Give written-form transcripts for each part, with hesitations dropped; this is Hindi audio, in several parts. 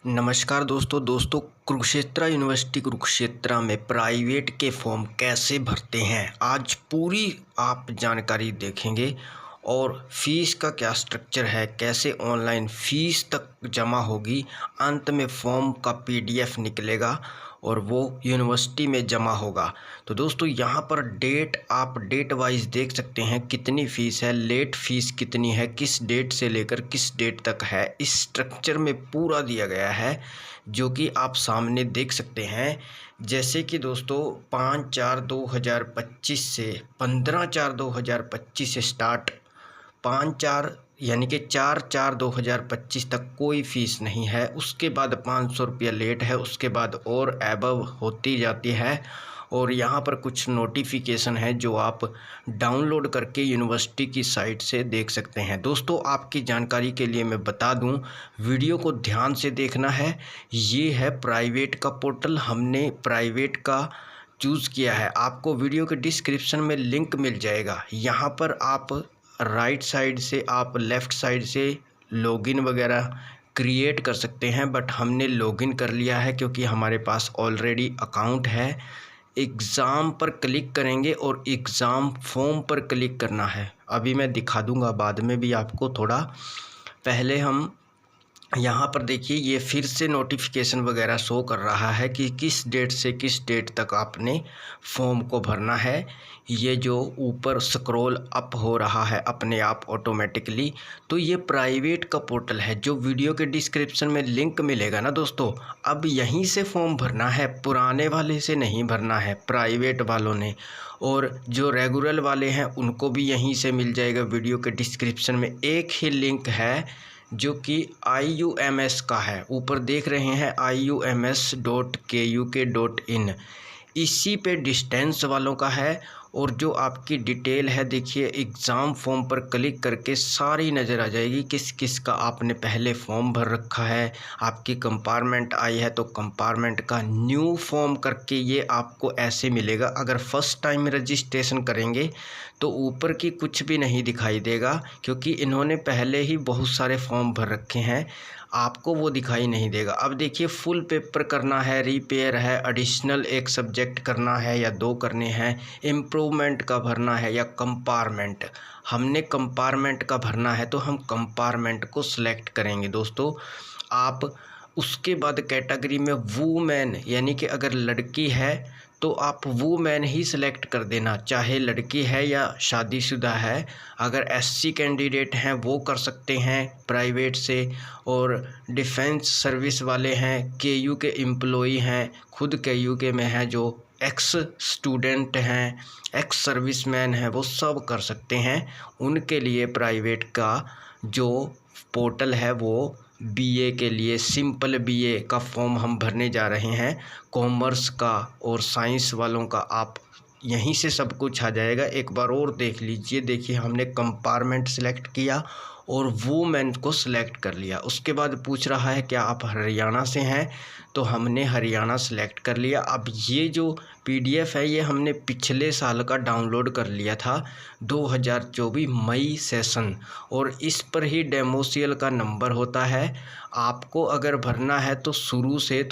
नमस्कार दोस्तों कुरुक्षेत्र यूनिवर्सिटी कुरुक्षेत्र में प्राइवेट के फॉर्म कैसे भरते हैं आज पूरी आप जानकारी देखेंगे। और फीस का क्या स्ट्रक्चर है, कैसे ऑनलाइन फ़ीस तक जमा होगी, अंत में फॉर्म का पीडीएफ निकलेगा और वो यूनिवर्सिटी में जमा होगा। तो दोस्तों यहाँ पर आप डेट वाइज देख सकते हैं कितनी फ़ीस है, लेट फ़ीस कितनी है, किस डेट से लेकर किस डेट तक है, इस स्ट्रक्चर में पूरा दिया गया है जो कि आप सामने देख सकते हैं। जैसे कि दोस्तों 5/4/2025 से 15/4/2025 से स्टार्ट, 5/4 यानी कि 4/4/2025 तक कोई फ़ीस नहीं है। उसके बाद 500 रुपया लेट है, उसके बाद और एबव होती जाती है। और यहाँ पर कुछ नोटिफिकेशन है जो आप डाउनलोड करके यूनिवर्सिटी की साइट से देख सकते हैं। दोस्तों आपकी जानकारी के लिए मैं बता दूं, वीडियो को ध्यान से देखना है। ये है प्राइवेट का पोर्टल, हमने प्राइवेट का चूज़ किया है। आपको वीडियो के डिस्क्रिप्शन में लिंक मिल जाएगा। यहाँ पर आप राइट साइड से, आप लेफ़्ट साइड से लॉगिन वगैरह क्रिएट कर सकते हैं, बट हमने लॉगिन कर लिया है क्योंकि हमारे पास ऑलरेडी अकाउंट है। एग्ज़ाम पर क्लिक करेंगे और एग्ज़ाम फॉर्म पर क्लिक करना है। अभी मैं दिखा दूंगा बाद में भी आपको, थोड़ा पहले हम यहाँ पर देखिए, ये फिर से नोटिफिकेशन वगैरह शो कर रहा है कि किस डेट से किस डेट तक आपने फॉर्म को भरना है। ये जो ऊपर स्क्रॉल अप हो रहा है अपने आप ऑटोमेटिकली, तो ये प्राइवेट का पोर्टल है जो वीडियो के डिस्क्रिप्शन में लिंक मिलेगा ना दोस्तों। अब यहीं से फॉर्म भरना है, पुराने वाले से नहीं भरना है प्राइवेट वालों ने। और जो रेगुलर वाले हैं उनको भी यहीं से मिल जाएगा। वीडियो के डिस्क्रिप्शन में एक ही लिंक है जो कि IUMS का है, ऊपर देख रहे हैं IUMS.KUK.in, इसी पे डिस्टेंस वालों का है। और जो आपकी डिटेल है देखिए, एग्ज़ाम फॉर्म पर क्लिक करके सारी नज़र आ जाएगी किस किस का आपने पहले फॉर्म भर रखा है। आपकी कंपार्टमेंट आई है तो कंपार्टमेंट का न्यू फॉर्म करके ये आपको ऐसे मिलेगा। अगर फर्स्ट टाइम रजिस्ट्रेशन करेंगे तो ऊपर की कुछ भी नहीं दिखाई देगा क्योंकि इन्होंने पहले ही बहुत सारे फॉर्म भर रखे हैं, आपको वो दिखाई नहीं देगा। अब देखिए, फुल पेपर करना है, रिपेयर है, एडिशनल एक सब्जेक्ट करना है या 2 करने हैं, इम्प्रूवमेंट का भरना है या कंपार्टमेंट। हमने कंपार्टमेंट का भरना है तो हम कंपार्टमेंट को सिलेक्ट करेंगे दोस्तों। आप उसके बाद कैटेगरी में वूमेन, यानी कि अगर लड़की है तो आप वूमेन ही सिलेक्ट कर देना, चाहे लड़की है या शादीशुदा है। अगर SC कैंडिडेट हैं वो कर सकते हैं प्राइवेट से। और डिफेंस सर्विस वाले हैं, KU के एम्प्लॉई हैं, खुद KU के में हैं, जो एक्स स्टूडेंट हैं, एक्स सर्विसमैन हैं, वो सब कर सकते हैं। उनके लिए प्राइवेट का जो पोर्टल है वो BA के लिए, सिंपल BA का फॉर्म हम भरने जा रहे हैं। कॉमर्स का और साइंस वालों का आप यहीं से सब कुछ आ जाएगा। एक बार और देख लीजिए, देखिए हमने कंपार्टमेंट सेलेक्ट किया और वूमेन को सिलेक्ट कर लिया। उसके बाद पूछ रहा है क्या आप हरियाणा से हैं, तो हमने हरियाणा सेलेक्ट कर लिया। अब ये जो PDF है ये हमने पिछले साल का डाउनलोड कर लिया था, 2024 मई सेशन, और इस पर ही डेमोशियल का नंबर होता है। आपको अगर भरना है तो शुरू से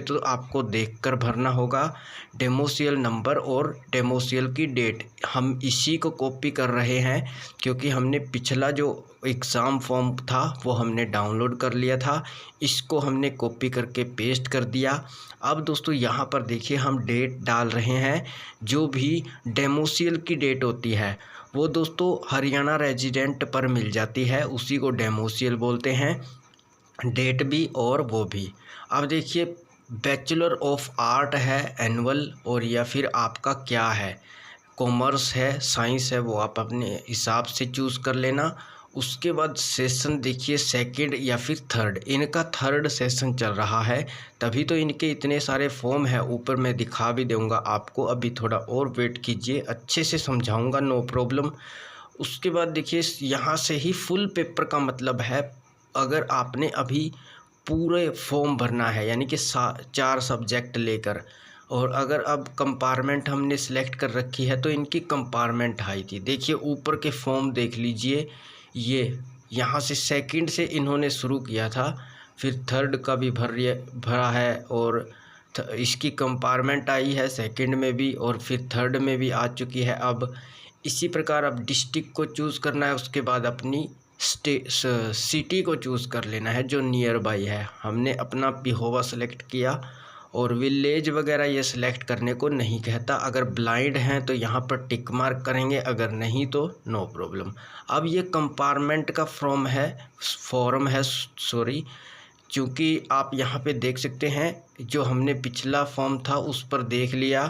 तो आपको देखकर भरना होगा डेमोशियल नंबर और डेमोशियल की डेट। हम इसी को कॉपी कर रहे हैं क्योंकि हमने पिछला जो एग्ज़ाम फॉर्म था वो हमने डाउनलोड कर लिया था, इसको हमने कॉपी करके पेस्ट कर दिया। अब दोस्तों यहाँ पर देखिए, हम डेट डाल रहे हैं। जो भी डेमोशियल की डेट होती है वो दोस्तों हरियाणा रेजिडेंट पर मिल जाती है, उसी को डेमोशियल बोलते हैं, डेट भी और वो भी। अब देखिए, बैचलर ऑफ आर्ट है एनुअल, और या फिर आपका क्या है, कॉमर्स है, साइंस है, वो आप अपने हिसाब से चूज़ कर लेना। उसके बाद सेशन देखिए, सेकंड या फिर थर्ड, इनका थर्ड सेशन चल रहा है, तभी तो इनके इतने सारे फॉर्म हैं। ऊपर मैं दिखा भी दूंगा आपको, अभी थोड़ा और वेट कीजिए, अच्छे से समझाऊंगा, नो प्रॉब्लम। उसके बाद देखिए, यहाँ से ही फुल पेपर का मतलब है अगर आपने अभी पूरे फॉर्म भरना है, यानी कि 4 सब्जेक्ट लेकर। और अगर अब कंपार्टमेंट हमने सेलेक्ट कर रखी है तो इनकी कंपार्टमेंट आई थी। देखिए ऊपर के फॉर्म देख लीजिए, ये यहाँ से सेकंड से इन्होंने शुरू किया था, फिर थर्ड का भी भरा है, और इसकी कंपार्टमेंट आई है सेकंड में भी, और फिर थर्ड में भी आ चुकी है। अब इसी प्रकार अब डिस्ट्रिक्ट को चूज़ करना है, उसके बाद अपनी सिटी को चूज़ कर लेना है जो नियर बाई है। हमने अपना पिहोवा सेलेक्ट किया, और विलेज वगैरह ये सिलेक्ट करने को नहीं कहता। अगर ब्लाइंड हैं तो यहाँ पर टिक मार्क करेंगे, अगर नहीं तो नो प्रॉब्लम। अब ये कंपार्टमेंट का फॉर्म है सॉरी, क्योंकि आप यहाँ पे देख सकते हैं जो हमने पिछला फॉर्म था उस पर देख लिया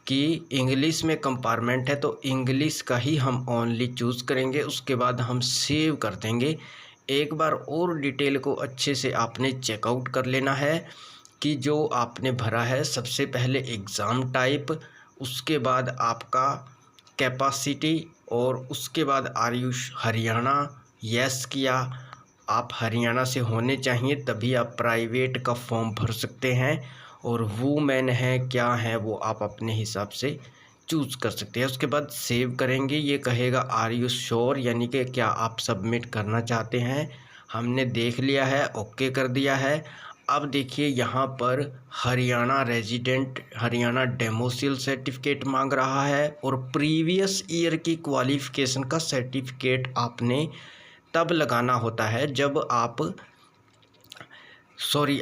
कि इंग्लिश में कंपार्टमेंट है, तो इंग्लिश का ही हम ओनली चूज़ करेंगे। उसके बाद हम सेव कर देंगे। एक बार और डिटेल को अच्छे से आपने चेकआउट कर लेना है कि जो आपने भरा है, सबसे पहले एग्ज़ाम टाइप, उसके बाद आपका कैपेसिटी, और उसके बाद आयुष हरियाणा यस किया। आप हरियाणा से होने चाहिए तभी आप प्राइवेट का फॉर्म भर सकते हैं, और वूमेन है क्या है वो आप अपने हिसाब से चूज़ कर सकते हैं। उसके बाद सेव करेंगे, ये कहेगा आर यू श्योर, यानी कि क्या आप सबमिट करना चाहते हैं। हमने देख लिया है, ओके कर दिया है। अब देखिए यहाँ पर Haryana resident, Haryana domicile certificate मांग रहा है, और प्रीवियस ईयर की क्वालिफ़िकेशन का सर्टिफिकेट आपने तब लगाना होता है जब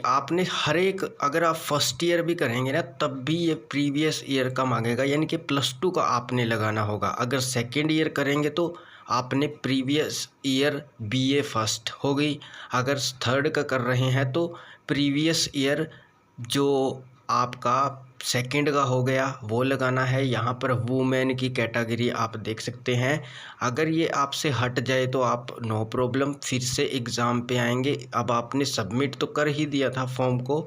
आपने हर एक, अगर आप फर्स्ट ईयर भी करेंगे ना तब भी ये प्रीवियस ईयर का मांगेगा, यानी कि +2 का आपने लगाना होगा। अगर सेकेंड ईयर करेंगे तो आपने प्रीवियस ईयर BA फर्स्ट हो गई। अगर थर्ड का कर रहे हैं तो प्रीवियस ईयर जो आपका सेकंड का हो गया वो लगाना है। यहाँ पर वुमेन की कैटेगरी आप देख सकते हैं। अगर ये आपसे हट जाए तो आप नो प्रॉब्लम फिर से एग्ज़ाम पे आएंगे। अब आपने सबमिट तो कर ही दिया था फॉर्म को।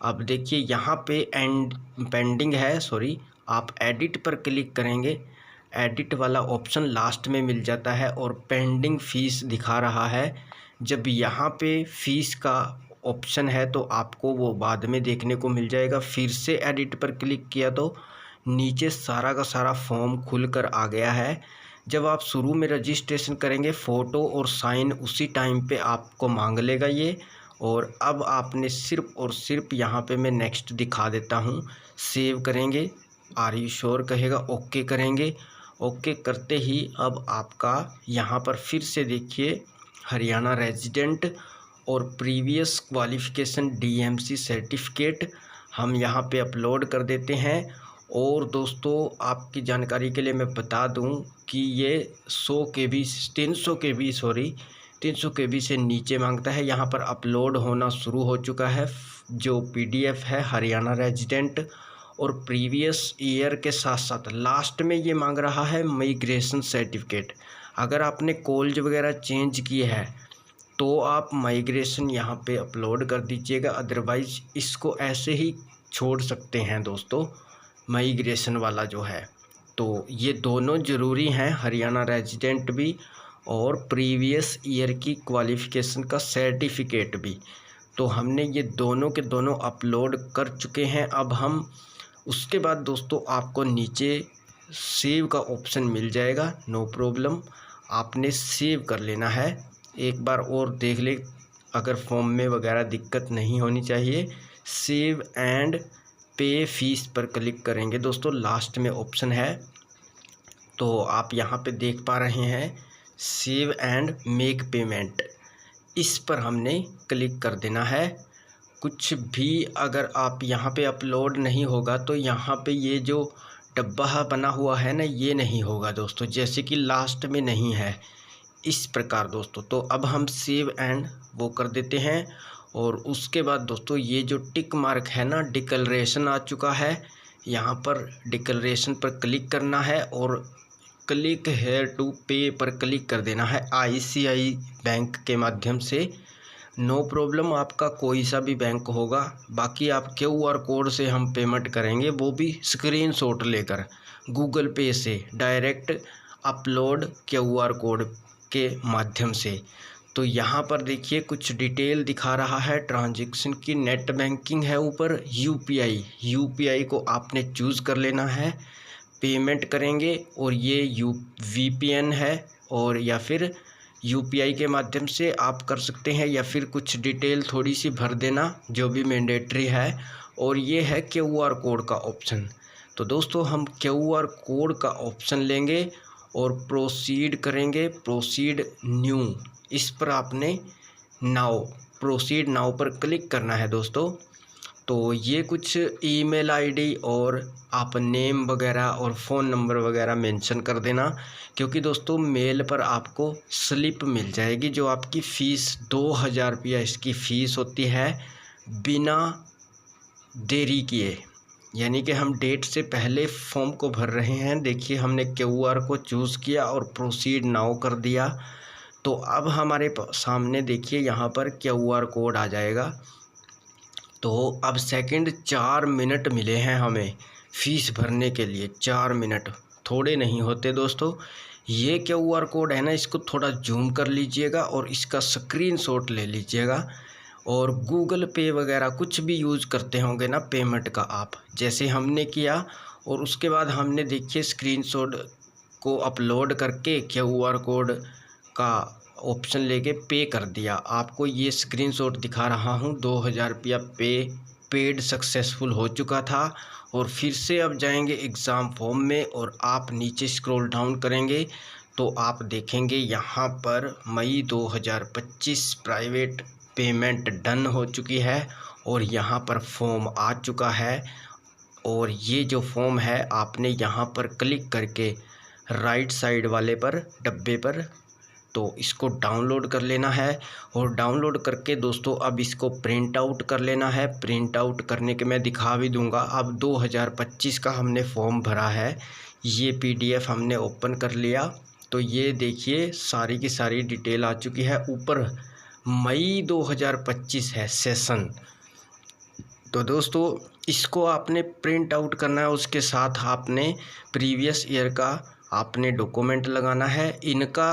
अब देखिए यहाँ पे पेंडिंग है, सॉरी, आप एडिट पर क्लिक करेंगे। एडिट वाला ऑप्शन लास्ट में मिल जाता है, और पेंडिंग फ़ीस दिखा रहा है। जब यहाँ पे फ़ीस का ऑप्शन है तो आपको वो बाद में देखने को मिल जाएगा। फिर से एडिट पर क्लिक किया तो नीचे सारा का सारा फॉर्म खुल कर आ गया है। जब आप शुरू में रजिस्ट्रेशन करेंगे फ़ोटो और साइन उसी टाइम पे आपको मांग लेगा ये। और अब आपने सिर्फ़ और सिर्फ यहाँ पे मैं नेक्स्ट दिखा देता हूँ, सेव करेंगे, आर यू श्योर कहेगा, ओके करेंगे। ओके करते ही अब आपका यहाँ पर फिर से देखिए हरियाणा रेजिडेंट और प्रीवियस क्वालिफ़िकेशन DMC सर्टिफिकेट हम यहाँ पे अपलोड कर देते हैं। और दोस्तों आपकी जानकारी के लिए मैं बता दूं कि ये 300 KB से नीचे मांगता है। यहाँ पर अपलोड होना शुरू हो चुका है जो PDF है हरियाणा रेजिडेंट और प्रीवियस ईयर के साथ साथ लास्ट में ये मांग रहा है माइग्रेशन सर्टिफिकेट। अगर आपने कॉलेज वगैरह चेंज किए है तो आप माइग्रेशन यहाँ पे अपलोड कर दीजिएगा, अदरवाइज़ इसको ऐसे ही छोड़ सकते हैं दोस्तों, माइग्रेशन वाला जो है। तो ये दोनों ज़रूरी हैं, हरियाणा रेजिडेंट भी और प्रीवियस ईयर की क्वालिफ़िकेशन का सर्टिफिकेट भी। तो हमने ये दोनों के दोनों अपलोड कर चुके हैं। अब हम उसके बाद दोस्तों आपको नीचे सेव का ऑप्शन मिल जाएगा, नो प्रॉब्लम, आपने सेव कर लेना है। एक बार और देख ले, अगर फॉर्म में वगैरह दिक्कत नहीं होनी चाहिए। सेव एंड पे फीस पर क्लिक करेंगे दोस्तों, लास्ट में ऑप्शन है। तो आप यहाँ पे देख पा रहे हैं सेव एंड मेक पेमेंट, इस पर हमने क्लिक कर देना है। कुछ भी अगर आप यहाँ पे अपलोड नहीं होगा तो यहाँ पे ये जो डब्बा बना हुआ है ना, ये नहीं होगा दोस्तों, जैसे कि लास्ट में नहीं है इस प्रकार दोस्तों। तो अब हम सेव एंड वो कर देते हैं। और उसके बाद दोस्तों ये जो टिक मार्क है ना, डिक्लेरेशन आ चुका है। यहाँ पर डिक्लेरेशन पर क्लिक करना है और क्लिक हेयर टू पे पर क्लिक कर देना है ICICI बैंक के माध्यम से। नो प्रॉब्लम, आपका कोई सा भी बैंक होगा। बाकी आप QR कोड से हम पेमेंट करेंगे, वो भी स्क्रीनशॉट लेकर गूगल पे से डायरेक्ट अपलोड QR कोड के माध्यम से। तो यहाँ पर देखिए कुछ डिटेल दिखा रहा है ट्रांजैक्शन की, नेट बैंकिंग है, ऊपर UPI को आपने चूज़ कर लेना है। पेमेंट करेंगे और ये VPN है और या फिर यूपीआई के माध्यम से आप कर सकते हैं, या फिर कुछ डिटेल थोड़ी सी भर देना जो भी मैंडेटरी है। और ये है क्यूआर कोड का ऑप्शन। तो दोस्तों हम क्यूआर कोड का ऑप्शन लेंगे और प्रोसीड करेंगे, प्रोसीड न्यू, इस पर आपने नाउ, प्रोसीड नाउ पर क्लिक करना है दोस्तों। तो ये कुछ ईमेल आईडी और आप नेम वगैरह और फ़ोन नंबर वगैरह मेंशन कर देना, क्योंकि दोस्तों मेल पर आपको स्लिप मिल जाएगी जो आपकी फ़ीस 2000 रुपया इसकी फ़ीस होती है बिना देरी किए। यानी कि हम डेट से पहले फॉर्म को भर रहे हैं। देखिए हमने क्यूआर को चूज़ किया और प्रोसीड नाउ कर दिया। तो अब हमारे सामने देखिए यहाँ पर क्यूआर कोड आ जाएगा। तो अब सेकंड 4 मिनट मिले हैं हमें फ़ीस भरने के लिए। 4 मिनट थोड़े नहीं होते दोस्तों। ये क्यूआर कोड है ना, इसको थोड़ा जूम कर लीजिएगा और इसका स्क्रीनशॉट ले लीजिएगा। और गूगल पे वगैरह कुछ भी यूज़ करते होंगे ना पेमेंट का आप, जैसे हमने किया, और उसके बाद हमने देखिए स्क्रीनशॉट को अपलोड करके क्यूआर कोड का ऑप्शन लेके पे कर दिया। आपको ये स्क्रीनशॉट दिखा रहा हूँ, 2000 रुपया पेड सक्सेसफुल हो चुका था। और फिर से अब जाएंगे एग्ज़ाम फॉर्म में और आप नीचे स्क्रॉल डाउन करेंगे तो आप देखेंगे यहाँ पर मई 2025 प्राइवेट पेमेंट डन हो चुकी है और यहाँ पर फॉर्म आ चुका है। और ये जो फॉर्म है आपने यहाँ पर क्लिक करके राइट साइड वाले पर डब्बे पर तो इसको डाउनलोड कर लेना है। और डाउनलोड करके दोस्तों अब इसको प्रिंट आउट कर लेना है। प्रिंट आउट करने के मैं दिखा भी दूंगा। अब 2025 का हमने फॉर्म भरा है, ये पीडीएफ हमने ओपन कर लिया। तो ये देखिए सारी की सारी डिटेल आ चुकी है। ऊपर मई 2025 है सेशन। तो दोस्तों इसको आपने प्रिंट आउट करना है, उसके साथ आपने प्रीवियस ईयर का आपने डॉक्यूमेंट लगाना है। इनका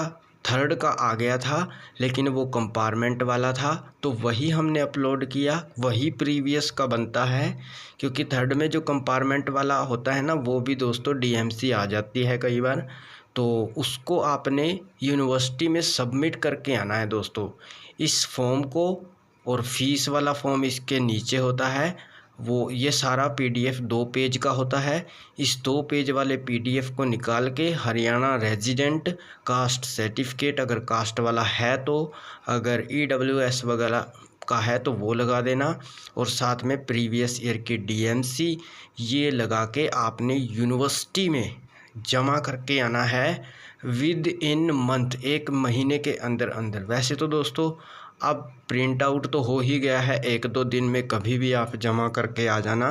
3rd का आ गया था लेकिन वो कंपार्टमेंट वाला था, तो वही हमने अपलोड किया, वही प्रीवियस का बनता है। क्योंकि 3rd में जो कंपार्टमेंट वाला होता है ना, वो भी दोस्तों डीएमसी आ जाती है कई बार, तो उसको आपने यूनिवर्सिटी में सबमिट करके आना है दोस्तों इस फॉर्म को। और फीस वाला फॉर्म इसके नीचे होता है। वो ये सारा पीडीएफ 2 पेज का होता है। इस 2 पेज वाले पीडीएफ को निकाल के हरियाणा रेजिडेंट कास्ट सर्टिफिकेट, अगर कास्ट वाला है तो, अगर ईडब्ल्यूएस वगैरह का है तो वो लगा देना, और साथ में प्रीवियस ईयर की डीएमसी ये लगा के आपने यूनिवर्सिटी में जमा करके आना है विद इन मंथ, 1 महीने के अंदर अंदर। वैसे तो दोस्तों अब प्रिंट आउट तो हो ही गया है, 1-2 दिन में कभी भी आप जमा करके आ जाना,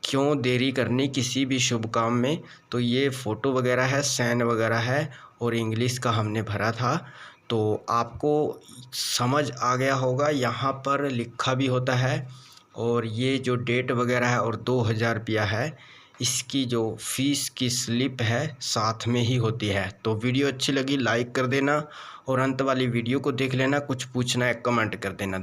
क्यों देरी करनी किसी भी शुभ काम में। तो ये फ़ोटो वगैरह है, साइन वगैरह है, और इंग्लिश का हमने भरा था। तो आपको समझ आ गया होगा, यहाँ पर लिखा भी होता है। और ये जो डेट वगैरह है और 2000 रुपया है, इसकी जो फ़ीस की स्लिप है साथ में ही होती है। तो वीडियो अच्छी लगी लाइक कर देना और अंत वाली वीडियो को देख लेना। कुछ पूछना है कमेंट कर देना।